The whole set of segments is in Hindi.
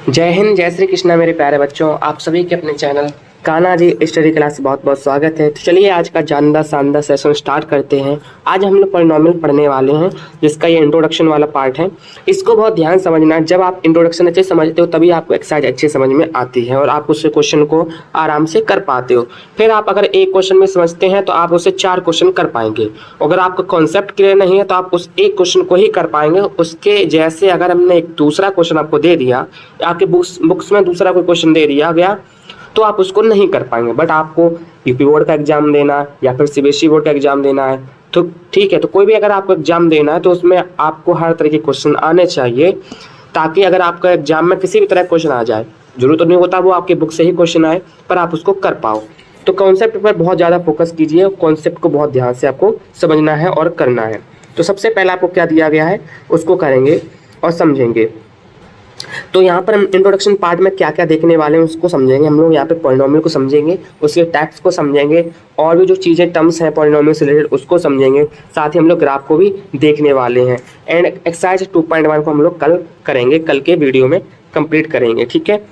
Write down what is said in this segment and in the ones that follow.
जय हिंद, जय श्री कृष्णा मेरे प्यारे बच्चों। आप सभी के अपने channel Kanha ji study class से बहुत बहुत स्वागत है। तो चलिए आज का जानदार शानदार सेशन स्टार्ट करते हैं। आज हम लोग पॉलिनॉमियल पढ़ने वाले हैं, जिसका ये इंट्रोडक्शन वाला पार्ट है। इसको बहुत ध्यान समझना है। जब आप इंट्रोडक्शन अच्छे समझते हो तभी आपको एक्सरसाइज अच्छे समझ में आती है और आप उससे क्वेश्चन को आराम से कर पाते हो। फिर आप अगर एक क्वेश्चन में समझते हैं तो आप उससे 4 क्वेश्चन कर पाएंगे। अगर आपका कॉन्सेप्ट क्लियर नहीं है तो आप उस एक क्वेश्चन को ही कर पाएंगे। उसके जैसे अगर हमने एक दूसरा क्वेश्चन आपको दे दिया, आपके बुक्स में दूसरा कोई क्वेश्चन दे दिया गया तो आप उसको नहीं कर पाएंगे। बट आपको यूपी बोर्ड का एग्जाम देना या फिर सीबीएसई बोर्ड का एग्जाम देना है तो ठीक है। तो कोई भी अगर आपको एग्जाम देना है तो उसमें आपको हर तरह के क्वेश्चन आने चाहिए, ताकि अगर आपका एग्जाम में किसी भी तरह क्वेश्चन आ जाए, जरूरत तो नहीं होता वो आपके बुक से ही क्वेश्चन आए, पर आप उसको कर पाओ। तो कॉन्सेप्ट पर बहुत ज़्यादा फोकस कीजिए। कॉन्सेप्ट को बहुत ध्यान से आपको समझना है और करना है। तो सबसे पहले आपको क्या दिया गया है उसको करेंगे और समझेंगे। तो यहाँ पर हम इंट्रोडक्शन पार्ट में क्या क्या देखने वाले हैं उसको समझेंगे। हम लोग यहाँ पे पॉलिनॉमियल को समझेंगे, उसके टैक्स को समझेंगे और भी जो चीज़ें टर्म्स हैं पॉलिनॉमियल से रिलेटेड उसको समझेंगे। साथ ही हम लोग ग्राफ को भी देखने वाले हैं। एंड एक्सरसाइज 2.1 को हम लोग कल करेंगे, कल के वीडियो में कंप्लीट करेंगे, ठीक है।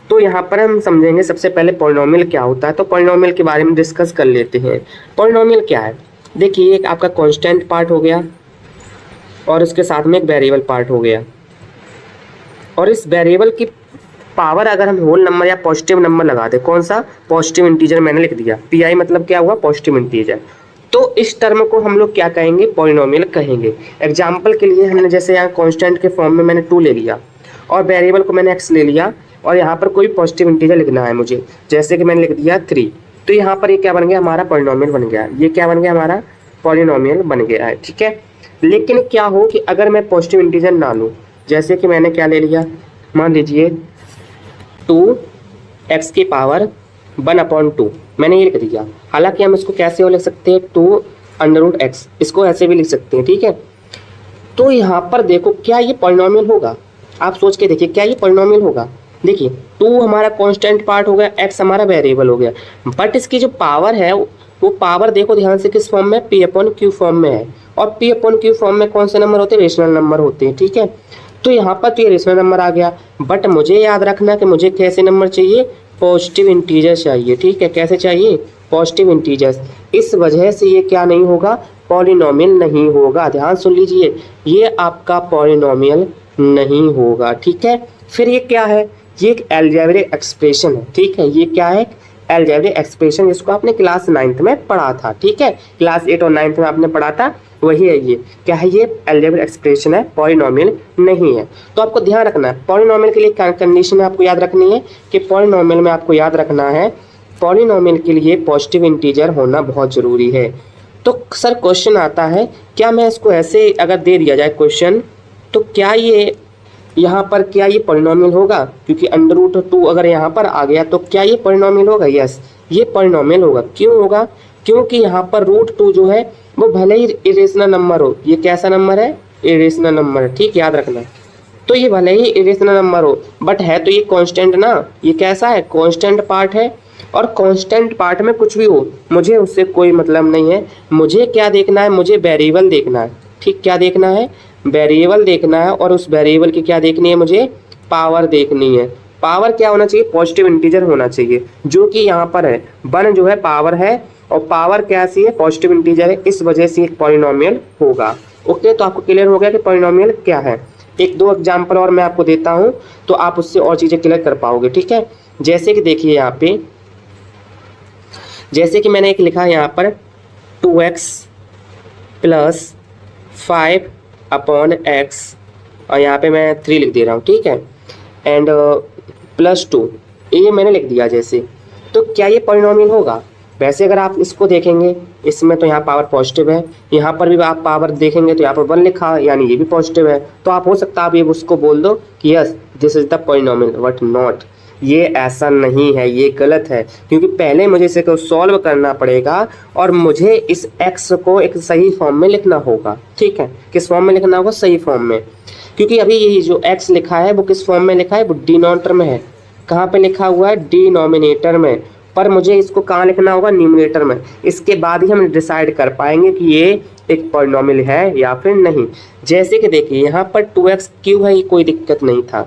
तो यहाँ पर हम समझेंगे सबसे पहले पॉलिनॉमियल क्या होता है। तो पॉलिनॉमियल के बारे में डिस्कस कर लेते हैं। पॉलिनॉमियल क्या है? देखिए, एक आपका कॉन्स्टेंट पार्ट हो गया और उसके साथ में एक वेरिएबल पार्ट हो गया। और इस वेरिएबल की पावर अगर हम होल नंबर या पॉजिटिव नंबर लगा दें, कौन सा? पॉजिटिव इंटीजर मैंने लिख दिया। पी मतलब क्या हुआ? Positive integer. तो इस टर्म को हम लोग क्या कहेंगे? पॉलिनॉमियल कहेंगे। एग्जाम्पल के लिए हमने जैसे यहाँ कॉन्स्टेंट के फॉर्म में मैंने 2 ले लिया और वेरिएबल को मैंने x ले लिया और यहाँ पर कोई पॉजिटिव इंटीजर लिखना है मुझे, जैसे कि मैंने लिख दिया 3। तो यहाँ पर ये क्या बन गया? हमारा पॉलिनॉमियल बन गया। ये क्या बन गया? हमारा पॉलिनॉमियल बन गया है, ठीक है। लेकिन क्या हो कि अगर मैं पॉजिटिव इंटीजर ना लूँ, जैसे कि मैंने क्या ले लिया, मान लीजिए 2x की पावर 1/2 मैंने ये लिख दिया। हालांकि हम इसको कैसे हो लिख सकते हैं? 2√x, इसको ऐसे भी लिख सकते हैं, ठीक है। तो यहाँ पर देखो, क्या ये पॉलिनॉमियल होगा? आप सोच के देखिए, क्या ये पॉलिनॉमियल होगा? देखिए, 2 हमारा कांस्टेंट पार्ट हो गया, x हमारा वेरिएबल हो गया, बट इसकी जो पावर है वो पावर देखो ध्यान से किस फॉर्म में? p/q फॉर्म में है। और p/q फॉर्म में कौन से नंबर होते हैं? रेशनल नंबर होते हैं, ठीक है। तो यहाँ पर तो ये रेशनल नंबर आ गया, बट मुझे याद रखना कि मुझे कैसे नंबर चाहिए? पॉजिटिव इंटीजर चाहिए, ठीक है। कैसे चाहिए? Positive integers. इस वजह से ये क्या नहीं होगा? पॉलिनॉमियल नहीं होगा। ध्यान सुन लीजिए, ये आपका पॉलिनॉमियल नहीं होगा, ठीक है। फिर ये क्या है? ये एक अलजेब्रिक एक्सप्रेशन है, ठीक है। ये क्या है? अलजेब्रिक एक्सप्रेशन, जिसको आपने क्लास 9th में पढ़ा था, ठीक है। क्लास 8 और 9th में आपने पढ़ा था, वही है ये। क्या है? ये अलजेब्रिक एक्सप्रेशन है, पॉलिनॉमियल नहीं है। तो आपको ध्यान रखना है, पॉलिनॉमियल के लिए क्या कंडीशन आपको याद रखनी है कि पॉलिनॉमियल में आपको याद रखना है, पॉलिनॉमियल के लिए पॉजिटिव इंटीजर होना बहुत ज़रूरी है। तो सर क्वेश्चन आता है, क्या मैं इसको ऐसे अगर दे दिया जाए क्वेश्चन, तो क्या ये यहाँ पर क्या ये पॉलिनॉमियल होगा? क्योंकि √2 अगर यहाँ पर आ गया तो क्या ये पॉलिनॉमियल होगा? यस, ये पॉलिनॉमियल होगा। क्यों होगा? क्योंकि यहाँ पर √2 जो है वो भले ही इरेशनल नंबर हो, ये कैसा नंबर है? इरेशनल नंबर है, ठीक, याद रखना। तो ये भले ही इरेशनल नंबर हो, बट है तो ये कांस्टेंट ना। ये कैसा है? कांस्टेंट पार्ट है। और कांस्टेंट पार्ट में कुछ भी हो, मुझे उससे कोई मतलब नहीं है। मुझे क्या देखना है? मुझे वेरिएबल देखना है, ठीक। क्या देखना है? वेरिएबल देखना है। और उस वेरिएबल की क्या देखनी है? मुझे पावर देखनी है। पावर क्या होना चाहिए? पॉजिटिव इंटीजर होना चाहिए, जो कि यहाँ पर है 1 जो है पावर है, और पावर कैसी है? पॉजिटिव इंटीजर है। इस वजह से एक पॉलिनॉमियल होगा। ओके, तो आपको क्लियर हो गया कि पॉलिनॉमियल क्या है। 1-2 एग्जाम्पल और मैं आपको देता हूँ तो आप उससे और चीज़ें क्लियर कर पाओगे, ठीक है। जैसे कि देखिए यहाँ पे, जैसे कि मैंने एक लिखा है यहाँ पर 2x + 5/x और यहाँ पे मैं 3 लिख दे रहा हूँ, ठीक है। एंड +2 ये मैंने लिख दिया जैसे। तो क्या ये पॉलिनॉमियल होगा? वैसे अगर आप इसको देखेंगे, इसमें तो यहाँ पावर पॉजिटिव है, यहाँ पर भी आप पावर देखेंगे तो यहाँ पर 1 लिखा है, यानी ये भी पॉजिटिव है। तो आप हो सकता है आप ये उसको बोल दो कि yes this is the polynomial, but not. ये ऐसा नहीं है, ये गलत है। क्योंकि पहले मुझे इसे को सॉल्व करना पड़ेगा और मुझे इस x को एक सही फॉर्म में लिखना होगा, ठीक है। किस फॉर्म में लिखना होगा? सही फॉर्म में। क्योंकि अभी ये जो x लिखा है वो किस फॉर्म में लिखा है? वो डिनोमिनेटर में है। कहाँ पे लिखा हुआ है? डिनोमिनेटर में। पर मुझे इसको कहाँ लिखना होगा? न्यूमरेटर में। इसके बाद ही हम डिसाइड कर पाएंगे कि ये एक पॉलिनॉमियल है या फिर नहीं। जैसे कि देखिए यहाँ पर 2x क्यों है, ये कोई दिक्कत नहीं था,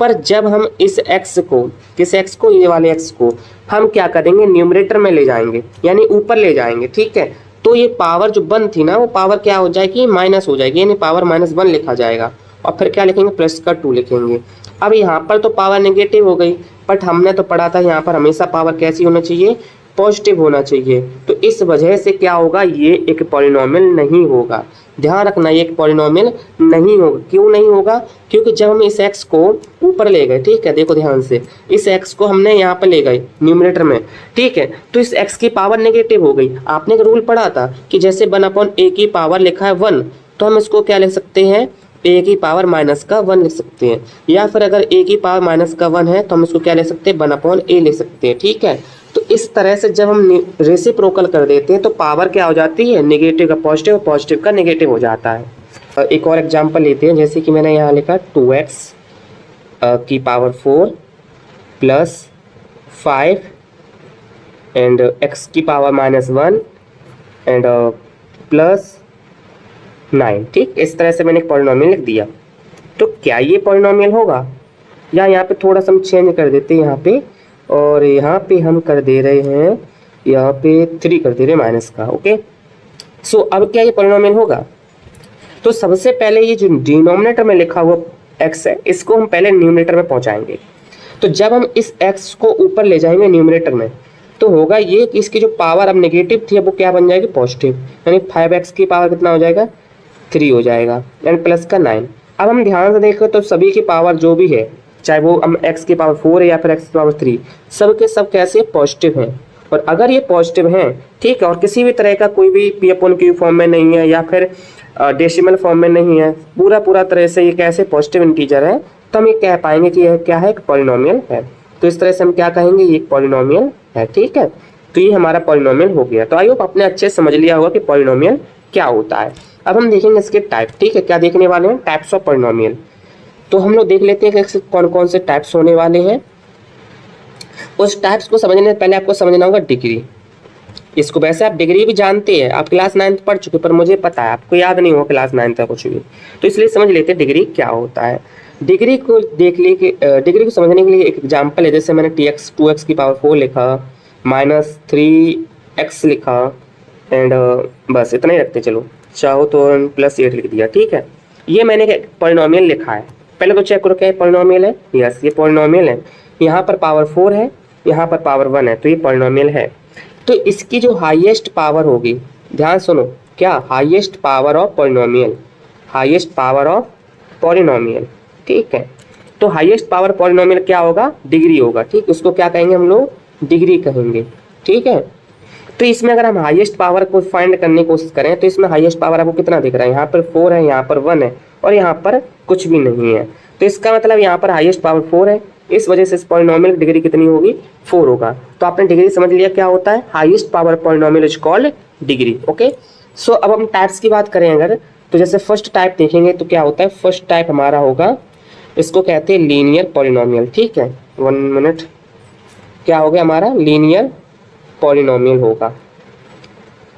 पर जब हम इस x को, किस x को, ये वाले x को हम क्या करेंगे, न्यूमरेटर में ले जाएंगे, यानी ऊपर ले जाएंगे, ठीक है। तो ये पावर जो 1 थी ना, वो पावर क्या हो जाएगी, माइनस हो जाएगी, यानी पावर -1 लिखा जाएगा। और फिर क्या लिखेंगे, +2 लिखेंगे। अब यहाँ पर तो पावर नेगेटिव हो गई, बट हमने तो पढ़ा था यहाँ पर हमेशा पावर कैसी होना चाहिए, पॉजिटिव होना चाहिए। तो इस वजह से क्या होगा, ये एक पॉलिनोमियल नहीं होगा। ध्यान रखना, ये एक पॉलिनोमियल नहीं होगा। क्यों नहीं होगा, क्योंकि जब हम इस x को ऊपर ले गए, ठीक है, देखो ध्यान से, इस x को हमने यहाँ पर ले गए न्यूमरेटर में, ठीक है, तो इस x की पावर नेगेटिव हो गई। आपने एक रूल पढ़ा था कि जैसे 1/a की पावर लिखा है 1, तो हम इसको क्या लिख सकते हैं, a की पावर -1 लिख सकते हैं। या फिर अगर a की पावर -1 है तो हम इसको क्या ले सकते हैं, 1/a लिख सकते हैं, ठीक है। तो इस तरह से जब हम रेसिप्रोकल कर देते हैं तो पावर क्या हो जाती है, नेगेटिव का पॉजिटिव, पॉजिटिव का नेगेटिव हो जाता है। एक और एग्जांपल लेते हैं, जैसे कि मैंने यहाँ लिखा 2x की पावर 4 + 5 एंड x की पावर -1 एंड +9, ठीक। इस तरह से मैंने एक पॉलिनोमियल लिख दिया। तो क्या ये पॉलिनोमियल होगा, या यहाँ पे थोड़ा सा हम चेंज कर देते हैं यहाँ पे, और यहाँ पे हम कर दे रहे हैं, यहाँ पे 3 कर दे रहे हैं माइनस का, ओके। सो अब क्या ये पॉलिनोमियल होगा, तो सबसे पहले ये जो डिनोमिनेटर में लिखा हुआ x है, इसको हम पहले न्यूमरेटर में पहुँचाएंगे। तो जब हम इस x को ऊपर ले जाएंगे न्यूमरेटर में, तो होगा ये कि इसकी जो पावर अब नेगेटिव थी, अब वो क्या बन जाएगी, पॉजिटिव, यानी 5x की पावर कितना हो जाएगा, 3 हो जाएगा, एंड प्लस का 9। अब हम ध्यान से देखें तो सभी की पावर जो भी है, चाहे वो हम x की पावर 4 है या फिर x की पावर 3, सब के सब कैसे पॉजिटिव हैं। और अगर ये पॉजिटिव हैं, ठीक है, और किसी भी तरह का कोई भी p/q फॉर्म में नहीं है या फिर डेसिमल फॉर्म में नहीं है, पूरा तरह से ये कैसे पॉजिटिव इंटीजर है, तो हम ये कह पाएंगे कि यह क्या है, एक पॉलिनोमियल है। तो इस तरह से हम क्या कहेंगे, ये एक पॉलिनोमियल है, ठीक है। तो ये हमारा पॉलिनोमियल हो गया। तो आई होप आपने अच्छे से समझ लिया होगा कि पॉलिनोमियल क्या होता है। अब हम देखेंगे इसके टाइप, ठीक है, क्या देखने वाले हैं, टाइप्स ऑफ पॉलिनोमियल। तो हम लोग देख लेते हैं कि कौन कौन से टाइप्स होने वाले हैं। उस टाइप्स को समझने से पहले आपको समझना होगा डिग्री। इसको वैसे आप डिग्री भी जानते हैं, आप क्लास 9 पढ़ चुके, पर मुझे पता है आपको याद नहीं होगा क्लास 9 तक कुछ भी, तो इसलिए समझ लेते हैं डिग्री क्या होता है। डिग्री को डिग्री को समझने के लिए एक एग्जाम्पल है, जैसे मैंने 2x की पावर 4 लिखा, -3x लिखा, एंड बस इतना ही रखते चलो, चाहो तो +8 लिख दिया, ठीक है। ये मैंने एक पॉलिनोमियल लिखा है। पहले तो चेक करो क्या पॉलिनोमियल है, यस ये पॉलिनोमियल है। यहाँ पर पावर 4 है, यहाँ पर पावर 1 है, तो ये पॉलिनोमियल है। तो इसकी जो हाईएस्ट पावर होगी, ध्यान सुनो, क्या highest power of polynomial, highest power of polynomial, ठीक है। तो हाईएस्ट पावर पॉलिनोमियल क्या होगा, डिग्री होगा, ठीक। उसको क्या कहेंगे हम लोग, डिग्री कहेंगे, ठीक है। तो इसमें अगर हम हाईएस्ट पावर को फाइंड करने की कोशिश करें, तो इसमें हाईएस्ट पावर आपको कितना दिख रहा है, यहाँ पर 4 है, यहाँ पर 1 है, और यहाँ पर कुछ भी नहीं है। तो इसका मतलब यहाँ पर हाईएस्ट पावर 4 है, इस वजह से इस पॉलिनोमियल की डिग्री कितनी होगी, 4 होगा। तो आपने डिग्री समझ लिया क्या होता है, highest power polynomial is called degree, okay. So अब हम टाइप्स की बात करें अगर, तो जैसे फर्स्ट टाइप देखेंगे तो क्या होता है, फर्स्ट टाइप हमारा होगा, इसको कहते हैं लीनियर पॉलिनोमियल, ठीक है। 1 मिनट, क्या हो गया हमारा, लीनियर पॉलिनोमियल होगा,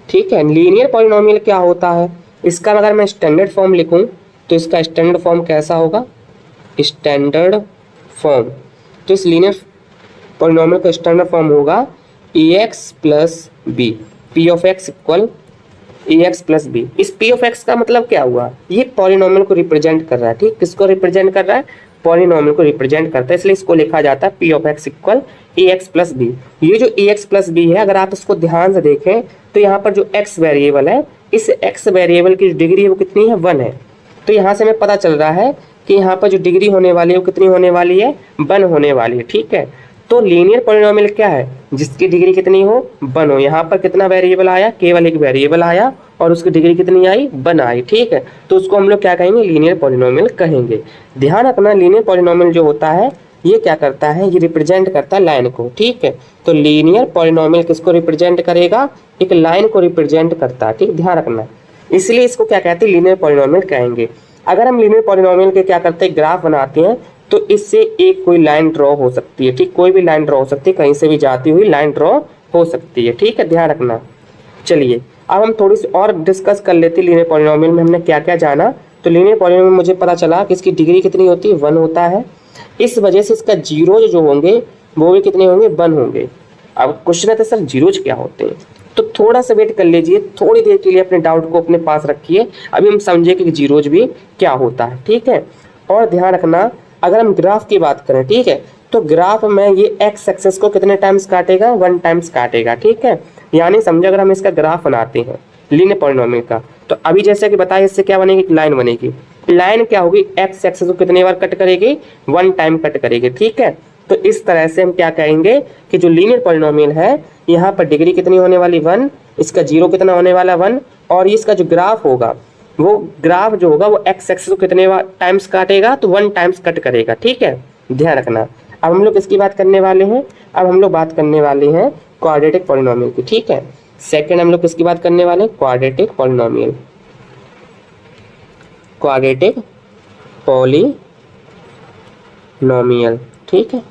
ठीक है। लीनियर पॉलिनोमियल क्या होता है, इसका अगर मैं स्टैंडर्ड फॉर्म लिखूं तो इसका स्टैंडर्ड फॉर्म कैसा होगा, स्टैंडर्ड फॉर्म। तो इस लीनियर पॉलिनोमियल का स्टैंडर्ड फॉर्म होगा ax + b, p of x equal ax + b। इस p ऑफ x का मतलब क्या हुआ, ये पॉलिनोमियल को रिप्रेजेंट कर रहा है, ठीक। किसको रिप्रेजेंट कर रहा है, पॉलिनोमियल को रिप्रेजेंट करता है, इसलिए इसको लिखा जाता है p of x equal ax + b। ये जो ax + b है, अगर आप इसको ध्यान से देखें तो यहाँ पर जो x वेरिएबल है, इस x वेरिएबल की डिग्री है वो कितनी है, 1 है। तो यहाँ से हमें पता चल रहा है कि यहाँ पर जो डिग्री होने वाली है वो कितनी होने वाली है, 1 होने वाली है, ठीक है। तो लीनियर पॉलिनोमियल क्या है, जिसकी डिग्री कितनी हो, 1 हो। यहाँ पर कितना वेरिएबल आया, केवल एक वेरिएबल आया, और उसकी डिग्री कितनी आई, 1 आई, ठीक है। तो उसको हम लोग क्या कहेंगे, लीनियर पॉलिनोमियल कहेंगे। ध्यान रखना, लीनियर पॉलिनोमियल जो होता है ये क्या करता है, ये रिप्रेजेंट करता है लाइन को, ठीक है। तो लीनियर पॉलिनोमियल किसको रिप्रेजेंट करेगा, एक लाइन को रिप्रेजेंट करता है, ठीक, ध्यान रखना। इसलिए इसको क्या कहते हैं, लीनियर पॉलिनोमियल कहेंगे। अगर हम लीनियर पॉलिनोमियल के क्या करते हैं, ग्राफ बनाते हैं, तो इससे एक कोई लाइन ड्रॉ हो सकती है, ठीक, कोई भी लाइन ड्रॉ हो सकती है, कहीं से भी जाती हुई लाइन ड्रॉ हो सकती है, ठीक है, ध्यान रखना। चलिए अब हम थोड़ी सी और डिस्कस कर लेते हैं लीनियर पॉलिनोमियल में हमने क्या क्या जाना। तो लीनियर पॉलिनोमियल में मुझे पता चला कि इसकी डिग्री कितनी होती है, 1 होता है। इस वजह से इसका जीरोज जो होंगे वो भी कितने होंगे, 1 होंगे। अब क्वेश्चन आता है सर जीरोज क्या होते हैं, तो थोड़ा सा वेट कर लीजिए, थोड़ी देर के लिए अपने डाउट को अपने पास रखिए, अभी हम समझेंगे कि जीरोज भी क्या होता है, ठीक है। और ध्यान रखना, अगर हम ग्राफ की बात करें, ठीक है, तो ग्राफ में ये एक्स एक्सेस को कितने टाइम्स काटेगा, 1 टाइम्स काटेगा, ठीक है। यानी समझो अगर हम इसका ग्राफ बनाते हैं लीनियर पॉलिनोमियल का, तो अभी जैसे कि बताया इससे क्या बनेगी, लाइन बनेगी। लाइन क्या होगी, एक्स एक्सेस को कितने बार कट करेगी, 1 टाइम कट करेगी, ठीक है। तो इस तरह से हम क्या कहेंगे कि जो लीनियर पॉलिनोमियल है, यहाँ पर डिग्री कितनी होने वाली 1, इसका जीरो कितना होने वाला 1, और इसका जो ग्राफ होगा वो ग्राफ जो होगा वो एक्स एक्सेस को कितने टाइम्स काटेगा, तो 1 टाइम्स कट करेगा, ठीक है, ध्यान रखना। अब हम लोग इसकी बात करने वाले हैं, अब हम लोग बात करने वाले हैं क्वाड्रेटिक पॉलिनोमियल की, ठीक है। सेकंड हम लोग किसकी बात करने वाले हैं, क्वाड्रेटिक पॉलिनोमियल, क्वाड्रेटिक पॉलिनोमियल, ठीक है।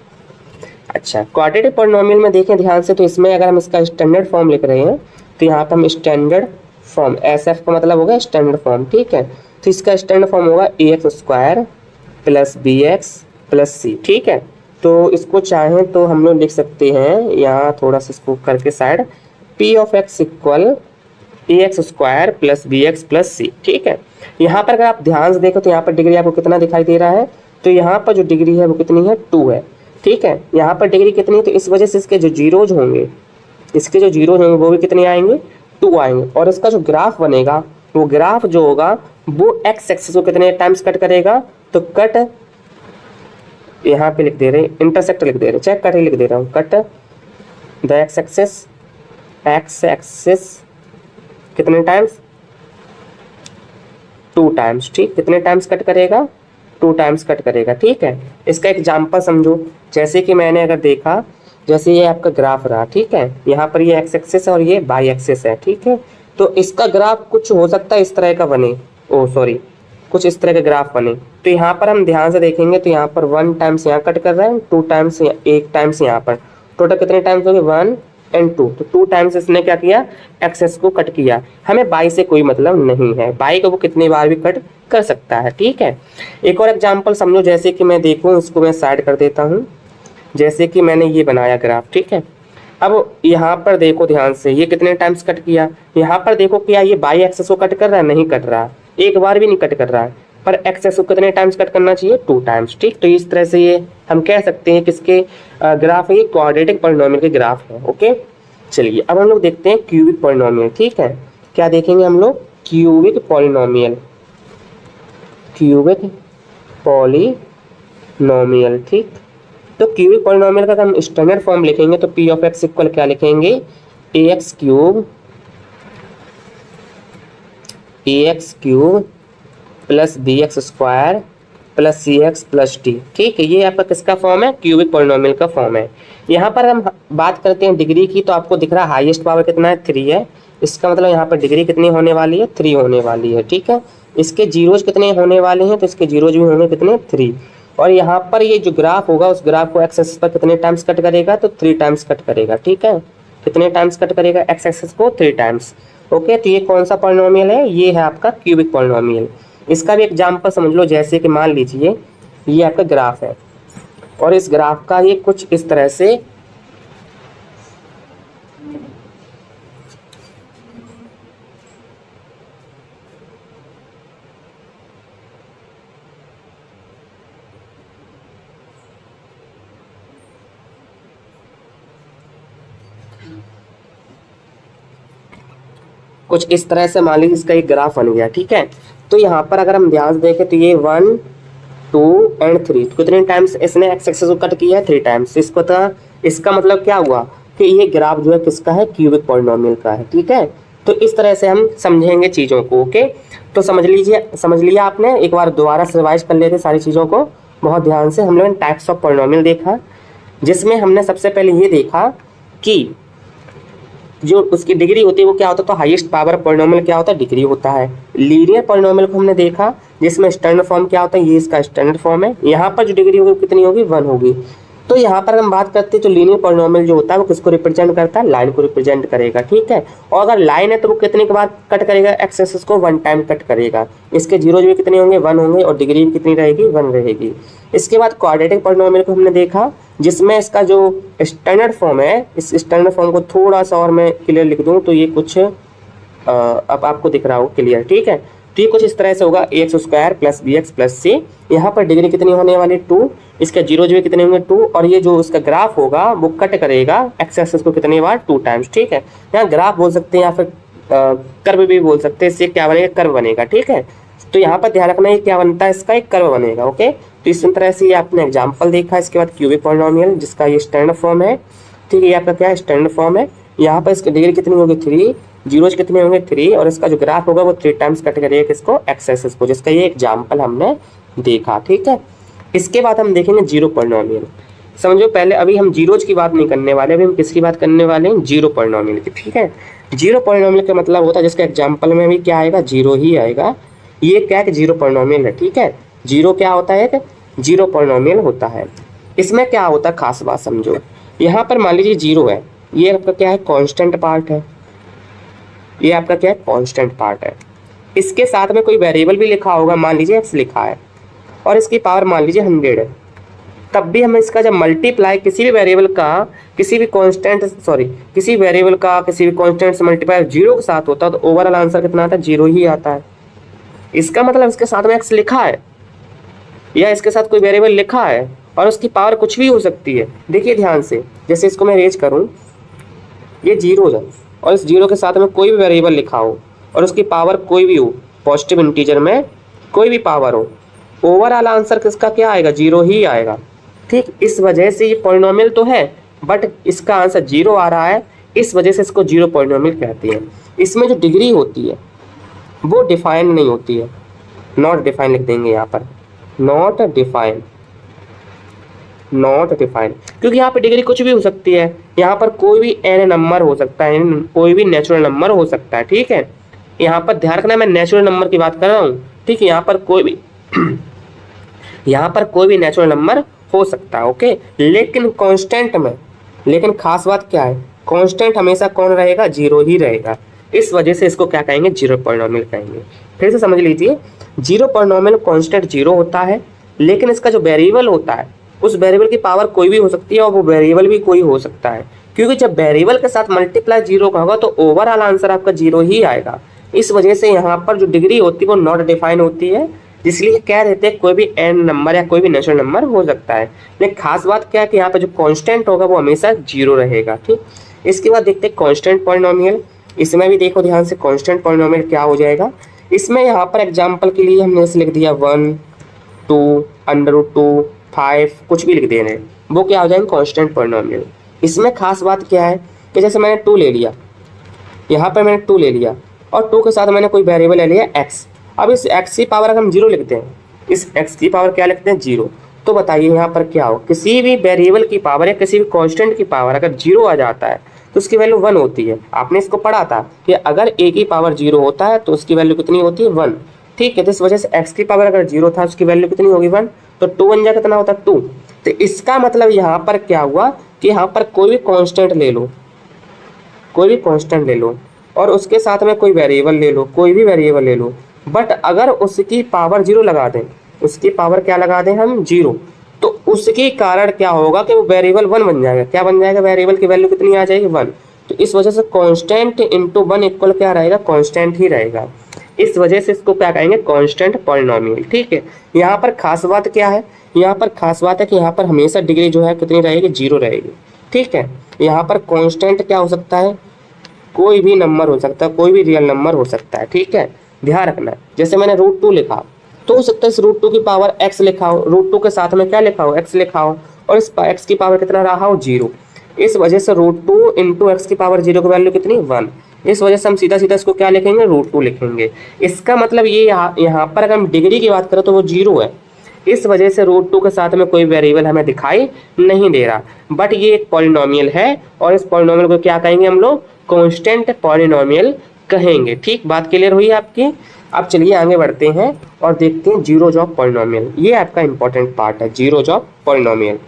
अच्छा, क्वाड्रेटिक पॉलिनोमियल में देखें ध्यान से, तो इसमें अगर हम इसका स्टैंडर्ड फॉर्म लिख रहे हैं, तो यहाँ पर हम स्टैंडर्ड फॉर्म, एस एफ का मतलब होगा स्टैंडर्ड फॉर्म, ठीक है। तो इसका स्टैंडर्ड फॉर्म होगा a x square plus b x plus c, ठीक है। तो इसको चाहें तो हम लोग लिख सकते हैं, यहाँ थोड़ा सा इसको करके side, p of x equal a x square plus b x plus c, ठीक है। यहाँ पर अगर आप ध्यान से देखो तो यहाँ पर डिग्री आपको कितना दिखाई दे रहा है, तो यहाँ पर जो डिग्री है वो कितनी है, 2 है, ठीक है। यहाँ पर डिग्री कितनी है, तो इस वजह से इसके जो जीरोज होंगे, इसके जो जीरोज होंगे वो भी कितने आएंगे, 2 आएंगे। और इसका जो ग्राफ बनेगा, वो ग्राफ जो होगा वो एक्स एक्सिस को कितने टाइम्स कट करेगा, तो कट यहाँ पे लिख दे रहे हैं, इंटरसेक्ट लिख दे रहे हैं, चेक कट ही लिख दे रहा हूँ, कट द एक्स एक्सिस कितने टाइम्स, 2 टाइम्स, ठीक, कितने टाइम्स कट करेगा, 2 टाइम्स कट करेगा, ठीक है। इसका एग्जाम्पल समझो, जैसे कि मैंने अगर देखा, जैसे ये आपका ग्राफ रहा, ठीक है, यहाँ पर ये एक्स एक्सिस है और ये वाई एक्सिस है, ठीक है। तो इसका ग्राफ कुछ हो सकता है इस तरह का बने, ओ सॉरी, कुछ इस तरह का ग्राफ बने। तो यहाँ पर हम ध्यान से देखेंगे तो यहाँ पर 1 टाइम्स यहाँ कट कर रहा है, 2 टाइम्स, 1 टाइम्स यहाँ पर, टोटल कितने टाइम्स हो गए, 1 और 2, तो 2 टाइम्स इसने क्या किया, एक्सेस को कट किया। हमें बाई से कोई मतलब नहीं है, बाई को वो कितनी बार भी कट कर सकता है, ठीक है। एक और एग्जांपल समझो, जैसे कि मैं देखूं, इसको मैं साइड कर देता हूं, जैसे कि मैंने ये बनाया ग्राफ, ठीक है। अब यहाँ पर देखो ध्यान से, ये कितने टाइम्स कट किया, यहाँ पर देखो क्या ये बाई एक्सेस को कट कर रहा है, नहीं कट रहा, एक बार भी नहीं कट कर रहा है, पर एक्सेस को कितने टाइम्स कट करना चाहिए, 2 टाइम्स, ठीक। तो इस तरह से ये हम कह सकते हैं किसके ग्राफ है, ये क्वाड्रेटिक पॉलिनोमियल के ग्राफ है, ओके। चलिए अब हम लोग देखते हैं क्यूबिक पॉलिनोमियल, ठीक है। क्या देखेंगे हम लोग, क्यूबिक पॉलिनोमियल, क्यूबिक पॉलिनोमियल, ठीक। तो क्यूबिक पॉलिनोमियल का हम स्टैंडर्ड फॉर्म लिखेंगे, तो पी ऑफ एक्स इक्वल क्या लिखेंगे, a x cube plus b x square plus c x plus t, ठीक है। ये आपका किसका फॉर्म है, क्यूबिक पॉलिनोमियल का फॉर्म है। यहाँ पर हम बात करते हैं डिग्री की, तो आपको दिख रहा है हाईएस्ट पावर कितना है, 3 है। इसका मतलब यहाँ पर डिग्री कितनी होने वाली है, 3 होने वाली है, ठीक है। इसके जीरोज कितने होने वाले हैं, तो इसके जीरोज भी होंगे कितने, 3। और यहाँ पर ये जो ग्राफ होगा, उस ग्राफ को एक्स एक्सिस पर कितने टाइम्स कट करेगा, तो 3 टाइम्स कट करेगा, ठीक है। कितने टाइम्स कट करेगा, एक्स एक्सिस को 3 टाइम्स, ओके। तो ये कौन सा पॉलिनोमियल है, ये है आपका क्यूबिक पॉलिनोमियल। इसका भी एग्जाम्पल समझ लो, जैसे कि मान लीजिए ये आपका ग्राफ है, और इस ग्राफ का ये कुछ इस तरह से मान लीजिए इसका एक ग्राफ बन गया, ठीक है। तो यहाँ पर अगर हम ध्यान से देखें तो ये 1, 2 और 3, तो कितने टाइम्स इसने एक्स एक्सिस को कट किया है, 3 टाइम्स। इसका मतलब क्या हुआ कि ये ग्राफ जो है किसका है, क्यूबिक पॉलिनोमियल का है, ठीक है। तो इस तरह से हम समझेंगे चीज़ों को, ओके। तो समझ लिया आपने, एक बार दोबारा से रिवाइज कर लेते सारी चीज़ों को बहुत ध्यान से। हम लोगों ने टाइप्स ऑफ पॉलिनोमियल देखा, जिसमें हमने सबसे पहले ये देखा कि जो उसकी डिग्री होती है वो क्या होता है, तो हाईएस्ट पावर पॉलिनोमियल क्या होता है, डिग्री होता है। लीनियर पॉलिनोमियल को हमने देखा, जिसमें स्टैंडर्ड फॉर्म क्या होता है, ये इसका स्टैंडर्ड फॉर्म है। यहाँ पर जो डिग्री होगी कितनी होगी, 1 होगी। तो यहाँ पर हम बात करते हैं तो लीनियर पॉलिनोमियल जो होता है वो किसको रिप्रेजेंट करता है, लाइन को रिप्रेजेंट करेगा, ठीक है। और अगर लाइन है तो वो कितने के बाद कट करेगा, एक्स एक्सिस को 1 टाइम कट करेगा। इसके जीरोज भी कितने होंगे, 1 होंगे, और डिग्री कितनी रहेगी, 1 रहेगी। इसके बाद क्वाड्रेटिक पॉलिनोमियल को हमने देखा, जिसमें इसका जो स्टैंडर्ड फॉर्म है, इस स्टैंडर्ड फॉर्म को थोड़ा सा और मैं क्लियर लिख दूँ तो ये कुछ अब आपको दिख रहा होगा क्लियर, ठीक है। तो ये कुछ इस तरह से होगा, ax square plus b x plus c. यहाँ पर डिग्री कितनी होने वाली, 2, इसका जीरो जो कितने होंगे 2, और ये जो इसका ग्राफ होगा वो कट करेगा एक्स एक्सिस को कितनी बार, 2 टाइम्स, ठीक है। यहाँ ग्राफ बोल सकते हैं या फिर कर्व भी बोल सकते हैं, इससे क्या बनेगा, कर्व बनेगा, ठीक है। तो यहाँ पर ध्यान रखना है क्या बनता है, इसका एक कर्व बनेगा, ओके। तो इस तरह से ये आपने एग्जाम्पल देखा। इसके बाद क्यूबिक पॉलिनोमियल जिसका ये स्टैंडर्ड फॉर्म है, ठीक है, ये आपका क्या है, स्टैंडर्ड फॉर्म है। यहाँ पर इसकी डिग्री कितनी होगी, 3, जीरोज कितने होंगे 3, और इसका जो ग्राफ होगा वो 3 टाइम्स कट करेगा किसको, एक्स एक्सिस को, जिसका ये एग्जाम्पल हमने देखा, ठीक है। इसके बाद हम देखेंगे जीरो पॉलिनोमियल। समझो पहले अभी हम जीरोज की बात नहीं करने वाले, अभी हम किसकी बात करने वाले हैं, जीरो पॉलिनोमियल की, ठीक है। जीरो पॉलिनोमियल का मतलब होता है जिसका एग्जाम्पल में भी क्या आएगा, जीरो ही आएगा। ये क्या है, जीरो पॉलिनोमियल है, ठीक है। जीरो क्या होता है, जीरो पॉलिनोमियल होता है। इसमें क्या होता है, खास बात समझो। यहाँ पर मान लीजिए जीरो है, ये आपका क्या है, कांस्टेंट पार्ट है, ये आपका क्या है, कांस्टेंट पार्ट है। इसके साथ में कोई वेरिएबल भी लिखा होगा, मान लीजिए x लिखा है, और इसकी पावर मान लीजिए 100 है। तब भी हम इसका जब मल्टीप्लाई किसी भी वेरिएबल का किसी भी कांस्टेंट किसी वेरिएबल का किसी भी कांस्टेंट से मल्टीप्लाई जीरो के साथ होता है तो ओवरऑल आंसर कितना आता है, जीरो ही आता है। इसका मतलब इसके साथ में x लिखा है या इसके साथ कोई वेरिएबल लिखा है और उसकी पावर कुछ भी हो सकती है। देखिए ध्यान से, जैसे इसको मैं रेज करूँ, ये जीरो है और इस जीरो के साथ में कोई भी वेरिएबल लिखा हो और उसकी पावर कोई भी हो, पॉजिटिव इंटीजर में कोई भी पावर हो, ओवरऑल आंसर किसका क्या आएगा, जीरो ही आएगा, ठीक। इस वजह से ये पॉलिनोमियल तो है बट इसका आंसर जीरो आ रहा है, इस वजह से इसको जीरो पॉलिनोमियल कहते हैं। इसमें जो डिग्री होती है वो डिफाइन नहीं होती है, नॉट डिफाइन लिख देंगे यहाँ पर, नॉट डिफाइन, नॉट डिफाइन, क्योंकि यहाँ पर डिग्री कुछ भी हो सकती है। यहाँ पर कोई भी एन नंबर हो सकता है, कोई भी नेचुरल नंबर हो सकता है, ठीक है। यहाँ पर ध्यान रखना मैं नेचुरल नंबर की बात कर रहा हूँ, ठीक है। यहाँ पर कोई भी यहाँ पर कोई भी नेचुरल नंबर हो सकता है, ओके। लेकिन कांस्टेंट में, लेकिन खास बात क्या है, कांस्टेंट हमेशा कौन रहेगा, जीरो ही रहेगा। इस वजह से इसको क्या कहेंगे, जीरो पॉलिनोमियल कहेंगे। फिर से समझ लीजिए, जीरो पॉलिनोमियल कांस्टेंट जीरो होता है, लेकिन इसका जो वेरिएबल होता है उस वेरिएबल की पावर कोई भी हो सकती है और वो वेरिएबल भी कोई हो सकता है, क्योंकि जब वेरिएबल के साथ मल्टीप्लाई जीरो का होगा तो ओवरऑल आंसर आपका जीरो ही आएगा। इस वजह से यहाँ पर जो डिग्री होती है वो नॉट डिफाइन होती है, इसलिए कह देते हैं कोई भी एन नंबर या कोई भी नेचुरल नंबर हो सकता है। लेकिन खास बात क्या है कि यहाँ पर जो कांस्टेंट होगा वो हमेशा जीरो रहेगा, ठीक। इसके बाद देखते हैं कांस्टेंट पॉलिनोमियल। इसमें भी देखो ध्यान से, कांस्टेंट पॉलिनोमियल क्या हो जाएगा। इसमें यहाँ पर एग्जाम्पल के लिए हमने इसे लिख दिया 1, 2, √2, 5, कुछ भी लिख दे रहे हैं, वो क्या हो जाएंगे, कांस्टेंट पॉलिनोमियल। इसमें खास बात क्या है कि जैसे मैंने 2 ले लिया, यहाँ पर मैंने 2 ले लिया और 2 के साथ मैंने कोई वेरिएबल ले लिया x। अब इस x की पावर अगर हम 0 लिखते हैं, इस x की पावर क्या लिखते हैं, 0, तो बताइए यहाँ पर क्या हो, किसी भी वेरिएबल की पावर या किसी भी कांस्टेंट की पावर अगर 0 आ जाता है तो उसकी वैल्यू 1 होती है। आपने इसको पढ़ा था कि अगर a की पावर 0 होता है तो उसकी वैल्यू कितनी होती है, 1, ठीक है। तो इस वजह से x की पावर अगर 0 था उसकी वैल्यू कितनी होगी, 1, तो 2 बन जाए कितना होता है, 2। तो इसका मतलब यहाँ पर क्या हुआ कि यहाँ पर कोई भी कांस्टेंट ले लो, कोई भी कांस्टेंट ले लो और उसके साथ में कोई वेरिएबल ले लो, कोई भी वेरिएबल ले लो, बट अगर उसकी पावर 0 लगा दें, उसकी पावर क्या लगा दें हम, 0, तो उसके कारण क्या होगा कि वो वेरिएबल 1 बन जाएगा। क्या बन जाएगा, वेरिएबल की वैल्यू कितनी आ जाएगी, 1। तो इस वजह से कांस्टेंट इंटू 1 इक्वल क्या रहेगा, कांस्टेंट ही रहेगा। इस वजह से इसको क्या कहेंगे, कांस्टेंट पॉलिनोमियल, ठीक है। यहाँ पर खास बात क्या है, यहाँ पर खास बात है कि यहाँ पर हमेशा डिग्री जो है कितनी रहेगी, 0 रहेगी, ठीक है। यहाँ पर कांस्टेंट क्या हो सकता है, कोई भी नंबर हो सकता है, कोई भी रियल नंबर हो सकता है, ठीक है। ध्यान रखना, जैसे मैंने √2 लिखा तो हो सकता है इस √2 की पावर x लिखा हो, √2 के साथ में क्या लिखा हो, x लिखा हो, और इस x की पावर कितना रहा हो, 0। इस वजह से √2 इंटू x की पावर 0 की वैल्यू कितनी, 1। इस वजह से हम सीधा सीधा इसको क्या लिखेंगे, √2 लिखेंगे। इसका मतलब ये यहाँ पर अगर हम डिग्री की बात करें तो वो 0 है, इस वजह से √2 के साथ में कोई वेरिएबल हमें दिखाई नहीं दे रहा, बट ये एक पॉलिनोमियल है और इस पॉलिनोमियल को क्या कहेंगे हम लोग, कांस्टेंट पॉलिनोमियल कहेंगे, ठीक। बात क्लियर हुई आपकी। अब चलिए आगे बढ़ते हैं और देखते हैं जीरोज ऑफ पॉलिनोमियल। ये आपका इंपॉर्टेंट पार्ट है, जीरोज ऑफ पॉलिनोमियल।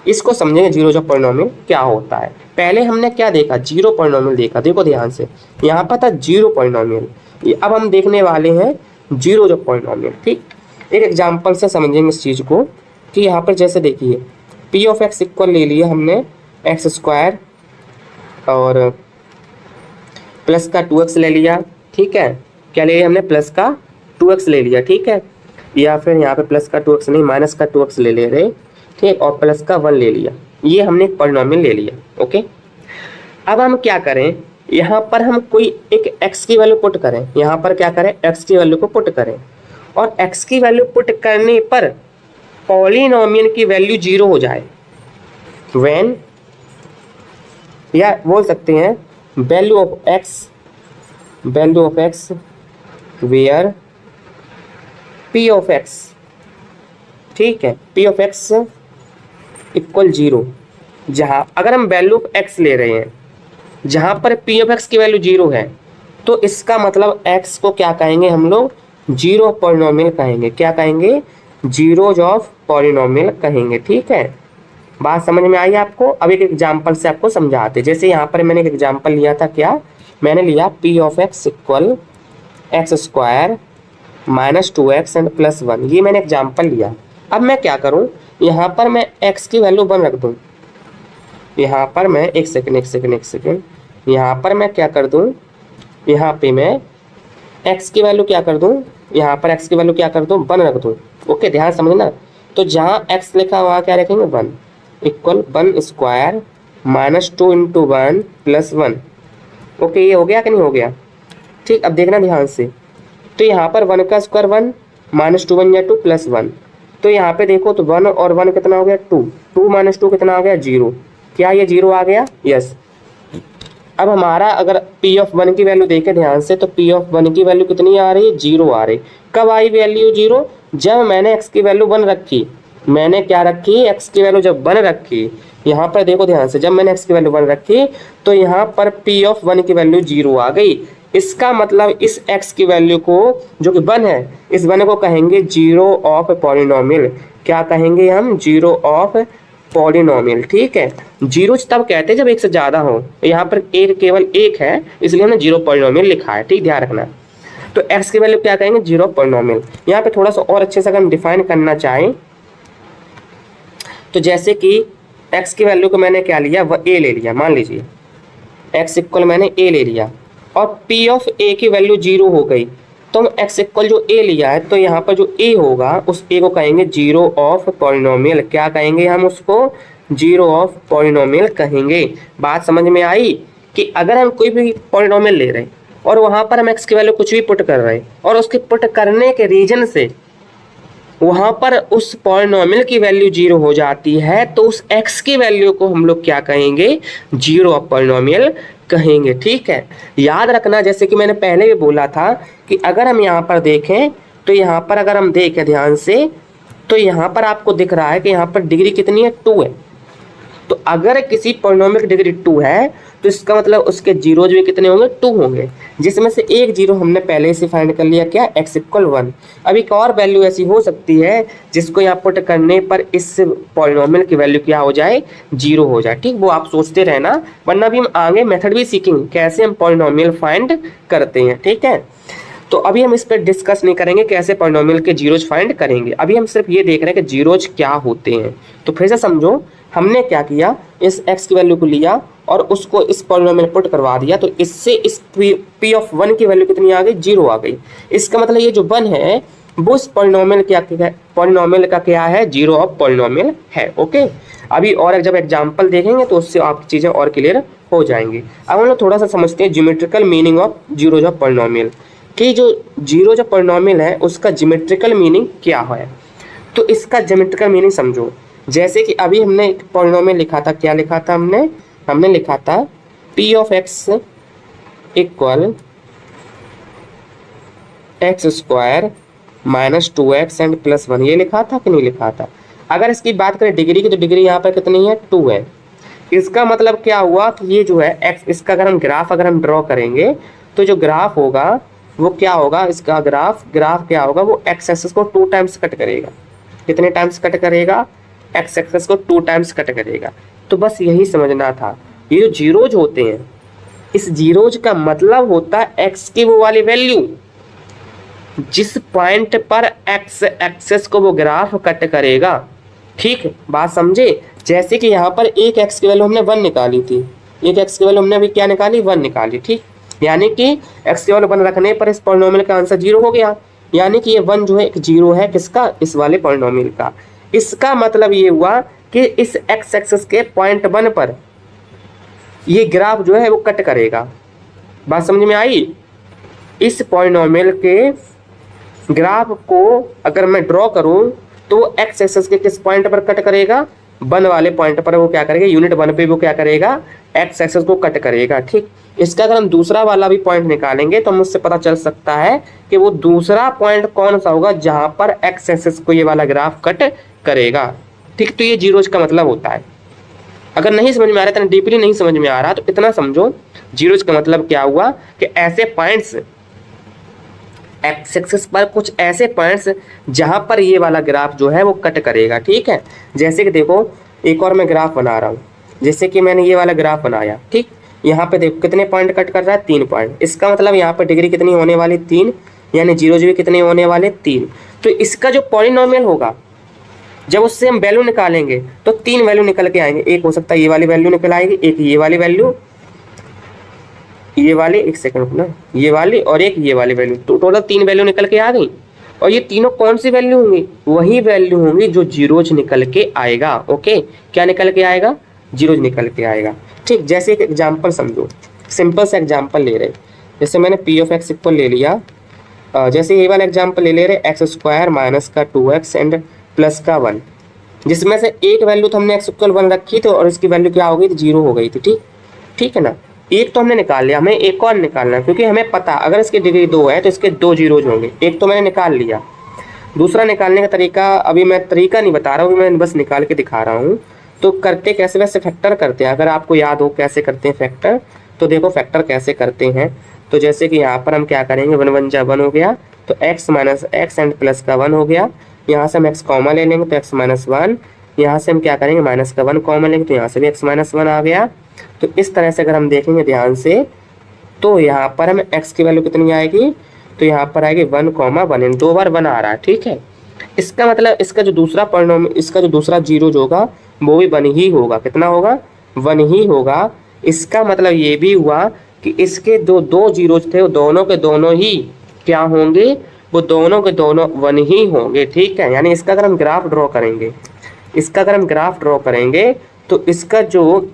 इसको समझेंगे जीरो जॉब पॉलिनोमियल क्या होता है। पहले हमने क्या देखा, जीरो पॉलिनोमियल देखा। देखो ध्यान से, यहाँ पर था जीरो पॉलिनोमियल, अब हम देखने वाले हैं जीरो जॉब पॉलिनोमियल। ठीक, एक एग्जांपल से समझेंगे इस चीज़ को कि यहाँ पर जैसे देखिए पी ऑफ एक्स इक्वल ले लिया हमने एक्स स्क्वायर और प्लस का 2x ले लिया। ठीक है, क्या ले लिया हमने, प्लस का 2x ले लिया। ठीक है, या फिर यहाँ पे प्लस का 2x नहीं, माइनस का 2x ले रहे। ठीक, और प्लस का 1 ले लिया। ये हमने एक पॉलिनोमियल ले लिया। ओके, अब हम क्या करें, यहाँ पर हम कोई एक x की वैल्यू पुट करें। यहाँ पर क्या करें, x की वैल्यू को पुट करें, और x की वैल्यू पुट करने पर पॉलिनोमियल की वैल्यू 0 हो जाए। व्हेन, या बोल सकते हैं value of x where p of x, ठीक है, p ऑफ x इक्वल 0। जहाँ अगर हम वैल्यू ऑफ x ले रहे हैं जहाँ पर p ऑफ x की वैल्यू 0 है, तो इसका मतलब x को क्या कहेंगे हम लोग, जीरो ऑफ पॉलिनोमियल कहेंगे। क्या कहेंगे, जीरोज ऑफ पॉलिनोमियल कहेंगे। ठीक है, बात समझ में आई आपको। अब एक एग्जांपल से आपको समझाते। जैसे यहाँ पर मैंने एक एग्जांपल लिया था, क्या मैंने लिया, p of x equal x square minus 2x and plus 1। ये मैंने एग्जांपल लिया। अब मैं क्या करूँ, यहाँ पर मैं x की वैल्यू 1 रख दूँ। यहाँ पर मैं एक सेकेंड यहाँ पर मैं क्या कर दूँ, यहाँ पे मैं x की वैल्यू क्या कर दूँ, यहाँ पर x की वैल्यू क्या कर दूँ, 1 रख दूँ। ओके, ध्यान समझना। तो जहाँ x लिखा वहाँ क्या रखेंगे, 1 equal 1 square minus 2 into 1 plus 1। Okay, ये हो गया कि नहीं हो गया। ठीक, अब देखना ध्यान से। तो यहाँ पर 1 का स्क्वायर 1 माइनस 2 1 या 2 प्लस 1। तो यहाँ पे देखो तो 1 और 1 कितना हो गया, 2। 2 माइनस 2 कितना हो गया, 0। क्या ये 0 आ गया, यस। अब हमारा अगर p ऑफ 1 की वैल्यू देखें ध्यान से, तो p ऑफ 1 की वैल्यू कितनी आ रही है, 0 आ रही। कब आई वैल्यू 0, जब मैंने x की वैल्यू 1 रखी। मैंने क्या रखी, x की वैल्यू जब 1 रखी। यहाँ पर देखो ध्यान से, जब मैंने x की वैल्यू 1 रखी तो यहाँ पर p ऑफ 1 की वैल्यू 0 आ गई। इसका मतलब इस x की वैल्यू को जो कि 1 है, इस 1 को कहेंगे जीरो ऑफ पॉलिनोमियल। क्या कहेंगे हम, जीरो ऑफ पॉलिनोमियल। ठीक है, जीरो तब कहते हैं जब एक से ज्यादा हो। यहाँ पर एक केवल एक है, इसलिए हमने जीरो पॉलिनोमियल लिखा है। ठीक, ध्यान रखना। तो x की वैल्यू क्या कहेंगे, जीरो पॉलिनोमियल। यहाँ पे थोड़ा सा और अच्छे से अगर हम डिफाइन करना चाहें, तो जैसे कि x की वैल्यू को मैंने क्या लिया, वह a ले लिया। मान लीजिए x इक्वल मैंने a ले लिया और p ऑफ a की वैल्यू 0 हो गई। तो हम x इक्वल जो a लिया है, तो यहाँ पर जो a होगा उस a को कहेंगे जीरो ऑफ पॉलिनोमियल। क्या कहेंगे हम उसको, जीरो ऑफ पॉलिनोमियल कहेंगे। बात समझ में आई कि अगर हम कोई भी पॉलिनोमियल ले रहे हैं और वहाँ पर हम x की वैल्यू कुछ भी पुट कर रहे हैं, और उसके पुट करने के रीजन से वहाँ पर उस पॉलिनोमियल की वैल्यू 0 हो जाती है, तो उस x की वैल्यू को हम लोग क्या कहेंगे, जीरो ऑफ पॉलिनोमियल कहेंगे। ठीक है, याद रखना, जैसे कि मैंने पहले भी बोला था कि अगर हम यहाँ पर देखें, तो यहाँ पर अगर हम देखें ध्यान से, तो यहाँ पर आपको दिख रहा है कि यहाँ पर डिग्री कितनी है, 2 है। तो अगर किसी पॉलिनोमियल की डिग्री 2 है, तो इसका मतलब उसके जीरोज भी कितने होंगे, 2 होंगे, जिसमें से एक जीरो हमने पहले से फाइंड कर लिया, क्या, x इक्वल 1। अब एक और वैल्यू ऐसी हो सकती है जिसको यहाँ पुट करने पर इस पॉलिनोमियल की वैल्यू क्या हो जाए, 0 हो जाए। ठीक, वो आप सोचते रहना, वरना भी हम आगे मेथड भी सीखेंगे कैसे हम पॉलिनोमियल फाइंड करते हैं। ठीक है, तो अभी हम इस पर डिस्कस नहीं करेंगे कैसे पॉलिनोमियल के जीरोज फाइंड करेंगे। अभी हम सिर्फ ये देख रहे हैं कि जीरोज क्या होते हैं। तो फिर से समझो, हमने क्या किया, इस x की वैल्यू को लिया और उसको इस पॉलिनोमियल पुट करवा दिया, तो इससे इस p ऑफ 1 की वैल्यू कितनी आ गई, 0 आ गई। इसका मतलब ये जो 1 है वो इस पॉलिनोमियल का क्या है, जीरो ऑफ पॉलिनोमियल है। ओके, अभी और जब एग्जांपल देखेंगे तो उससे आपकी चीज़ें और क्लियर हो जाएंगी। अब हम लोग थोड़ा सा समझते हैं geometrical meaning of zeros of polynomial, कि जो जीरो जो पॉलिनोमियल है उसका ज्योमेट्रिकल मीनिंग क्या है। तो इसका ज्योमेट्रिकल मीनिंग समझो। जैसे कि अभी हमने एक पॉलिनोमियल लिखा था, क्या लिखा था हमने लिखा था p of x equal x square minus 2x and plus 1। ये लिखा था कि नहीं लिखा था। अगर इसकी बात करें डिग्री की, तो डिग्री यहाँ पर कितनी है, 2 है। इसका मतलब क्या हुआ कि ये जो है x, इसका अगर हम ग्राफ ड्रॉ करेंगे, तो जो ग्राफ होगा वो क्या होगा, इसका ग्राफ क्या होगा, वो x एक्सिस को 2 टाइम्स कट करेगा। कितने टाइम्स कट करेगा, एक्स एक्सेस को 2 टाइम्स कट करेगा। तो बस यही समझना था। ये जो जीरोज होते हैं, इस जीरोज का मतलब होता है एक्स की वो वाली वैल्यू जिस पॉइंट पर एक्स एक्सेस को वो ग्राफ कट करेगा। ठीक, बात समझे? जैसे कि यहाँ पर एक एक्स की वैल्यू हमने 1 निकाली थी, एक एक्स की वैल्यू हमने अभी क्या निकाली, 1 निकाली। ठीक, यानी कि एक्स की वैल्यू 1 रखने पर इस पॉलिनोमियल का आंसर 0 हो गया। यानी कि ये 1 जो है एक 0 है, किसका, इस वाले पॉलिनोमियल का। इसका मतलब ये हुआ कि इस एक्स एक्सेस के पॉइंट 1 पर ये ग्राफ जो है वो कट करेगा। बात समझ में आई? इस पॉलिनोमियल के ग्राफ को अगर मैं ड्रॉ करूं तो एक्स एक्सेस के किस पॉइंट पर कट करेगा, 1 वाले पॉइंट पर वो क्या करेगा, यूनिट 1 पे वो क्या करेगा, एक्स एक्सेस को कट करेगा। ठीक, इसका अगर हम दूसरा वाला भी पॉइंट निकालेंगे तो मुझसे पता चल सकता है कि वो दूसरा पॉइंट कौन सा होगा जहां पर एक्स एक्सेस को ये वाला ग्राफ कट करेगा। ठीक, तो ये जीरोज का मतलब होता है। अगर नहीं समझ में आ रहा, इतना डीपली नहीं समझ में आ रहा, तो इतना समझो जीरोज का मतलब क्या हुआ कि ऐसे पॉइंट्स एक्स एक्सिस पर, कुछ ऐसे पॉइंट्स जहां पर ये वाला ग्राफ जो है वो कट करेगा। ठीक है, जैसे कि देखो एक और मैं ग्राफ बना रहा हूँ, जैसे कि मैंने ये वाला ग्राफ बनाया। ठीक, यहाँ पे देखो कितने पॉइंट कट कर रहा है, 3 पॉइंट। इसका मतलब यहाँ पर डिग्री कितनी होने वाली, 3, यानी जीरोज भी कितने होने वाले, 3। तो इसका जो पॉलिनोमियल होगा, जब उससे हम वैल्यू निकालेंगे तो 3 वैल्यू निकल के आएंगे। एक हो सकता है ये वाली वैल्यू निकल आएगी, एक ये वाली वैल्यू, ये वाली, एक सेकंड ना, ये वाली और एक ये वाली वैल्यू, तो टोटल 3 वैल्यू निकल के आ गई। और ये तीनों कौन सी वैल्यू होंगी, वही वैल्यू होंगी जो जीरोज निकल के आएगा। ओके, क्या निकल के आएगा, जीरोज निकल के आएगा। ठीक, जैसे एक एग्जाम्पल समझो, सिंपल सा एग्जाम्पल ले रहे, जैसे मैंने पी ऑफ एक्स इक्वल ले लिया, जैसे ये वाला एग्जाम्पल ले ले रहे, x² माइनस का 2x एंड प्लस का 1, जिसमें से एक वैल्यू तो हमने x इक्वल 1 रखी थी और इसकी वैल्यू क्या हो गई थी, 0 हो गई थी। ठीक, ठीक है ना, एक तो हमने निकाल लिया, हमें एक और निकालना है, क्योंकि हमें पता अगर इसकी डिग्री 2 है तो इसके 2 जीरोज होंगे। एक तो मैंने निकाल लिया, दूसरा निकालने का तरीका अभी मैं तरीका नहीं बता रहा हूँ, मैं बस निकाल के दिखा रहा हूँ। तो करते कैसे, वैसे फैक्टर करते हैं, अगर आपको याद हो कैसे करते हैं फैक्टर, तो देखो फैक्टर कैसे करते हैं। तो जैसे कि यहाँ पर हम क्या करेंगे, 1 1 जा 1 हो गया, तो x minus x and plus का 1 हो गया। यहाँ से हम x कॉमन ले लेंगे तो x माइनस 1, यहाँ से हम क्या करेंगे, माइनस का 1 कॉमन लेंगे तो यहाँ से भी x माइनस 1 आ गया। तो इस तरह से अगर हम देखेंगे ध्यान से, तो यहाँ पर हमें x की वैल्यू कितनी आएगी, तो यहाँ पर आएगी 1, 1, 2 बार 1 आ रहा है। ठीक है, इसका मतलब इसका जो दूसरा पॉलिनोमियल, इसका जो दूसरा जीरो होगा वो भी 1 ही होगा। कितना होगा, 1 ही होगा। इसका मतलब ये भी हुआ कि इसके जो 2 जीरोज थे वो दोनों के दोनों ही क्या होंगे, वो दोनों के दोनों 1 ही होंगे। ठीक है, यानी इसका अगर हम ग्राफ ड्रॉ करेंगे, इसका अगर हम ग्राफ ड्रॉ करेंगे तो इसका जो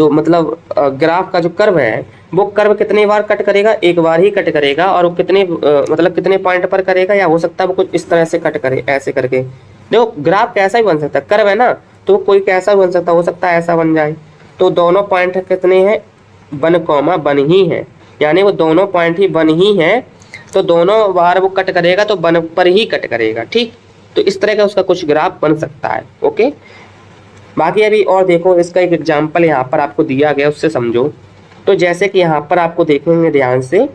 मतलब ग्राफ का जो कर्व है, वो कर्व कितने बार कट करेगा, एक बार ही कट करेगा। और वो कितने मतलब कितने पॉइंट पर करेगा, या हो सकता है वो कुछ इस तरह से कट करे, ऐसे करके। देखो ग्राफ कैसा ही बन सकता है, कर्व है ना, तो कोई कैसा बन सकता, हो सकता है ऐसा बन जाए। तो दोनों पॉइंट कितने हैं, 1, 1 ही है, यानी वो दोनों पॉइंट ही 1 ही है। तो दोनों बार वो कट करेगा तो 1 पर ही कट करेगा। ठीक, तो इस तरह का उसका कुछ ग्राफ बन सकता है। ओके, बाकी अभी और देखो, इसका एक एग्जाम्पल यहाँ पर आपको दिया गया, उससे समझो। तो जैसे कि यहाँ पर आपको देखेंगे ध्यान से,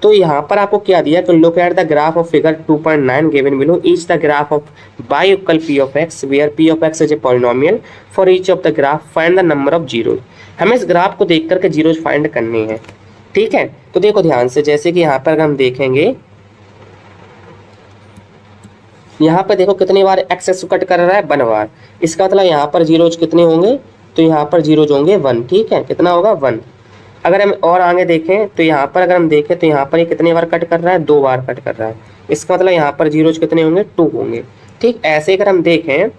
तो यहाँ पर आपको क्या दिया कि look at the graph of figure 2.9 given below, each the graph of y equal p of x where p of x is a polynomial for each of the graph find the number of zeros. हमें इस ग्राफ को देख करके जीरोज फाइंड करने हैं। ठीक है, तो देखो ध्यान से, जैसे कि यहाँ पर हम देखेंगे, यहाँ पर देखो कितनी बार एक्स एक्स कट कर रहा है, 1 बार। इसका मतलब यहाँ पर जीरोज कितने होंगे, तो यहाँ पर जीरोज होंगे 1। ठीक है, कितना होगा, 1। अगर हम और आगे देखें तो यहाँ पर अगर हम देखें तो यहाँ पर ये कितनी बार कट कर रहा है, 2 बार कट कर रहा है। इसका मतलब यहाँ पर जीरोज कितने होंगे, 2 होंगे। ठीक, ऐसे अगर हम देखें,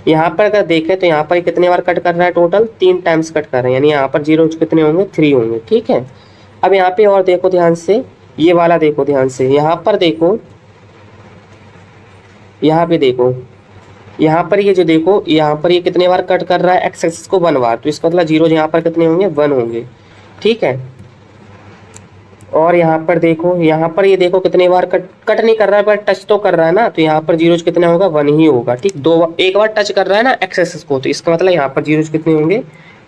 यहाँ पर अगर देखें तो यहाँ पर कितने बार कट कर रहा है, टोटल 3 टाइम्स कट कर रहे हैं, यानी यहाँ पर जीरोज कितने होंगे, 3 होंगे। ठीक है, अब यहाँ पे और देखो ध्यान से, ये वाला देखो ध्यान से, यहाँ पर देखो, यहाँ पे देखो, यहाँ पर ये जो देखो, यहाँ पर ये कितने बार कट कर रहा है, एक्स एक्सिस को 1 बार, तो इसका मतलब जीरोज यहाँ पर कितने होंगे, 1 होंगे। ठीक है, और यहाँ पर देखो, यहाँ पर ये देखो कितने बार कट नहीं कर रहा है, पर टच तो कर रहा है ना, तो यहाँ पर जीरोज कितना होगा, 1 ही होगा। ठीक, एक बार टच कर रहा है ना एक्स एक्सिस को, तो इसका मतलब यहाँ पर जीरोज कितने होंगे,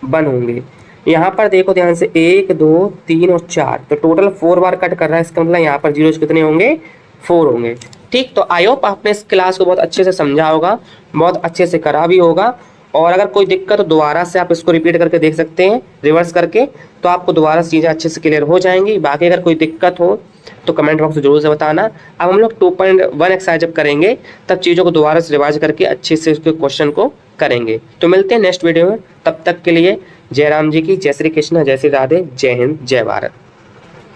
1 होंगे। यहाँ पर देखो ध्यान से, 1, 2, 3 और 4, तो टोटल 4 बार कट कर रहा है, इसका मतलब यहाँ पर जीरोज कितने होंगे, 4 होंगे। ठीक, तो आई होप आपने इस क्लास को बहुत अच्छे से समझा होगा, बहुत अच्छे से करा भी होगा। और अगर कोई दिक्कत हो दोबारा से आप इसको रिपीट करके देख सकते हैं, रिवर्स करके, तो आपको दोबारा से चीज़ें अच्छे से क्लियर हो जाएंगी। बाकी अगर कोई दिक्कत हो तो कमेंट बॉक्स में जरूर से बताना। अब हम लोग 2.1 एक्सरसाइज जब करेंगे तब चीज़ों को दोबारा से रिवाइज करके अच्छे से उसके क्वेश्चन को करेंगे। तो मिलते हैं नेक्स्ट वीडियो में, तब तक के लिए जय राम जी की, जय श्री कृष्ण, जय श्री राधे, जय हिंद, जय भारत।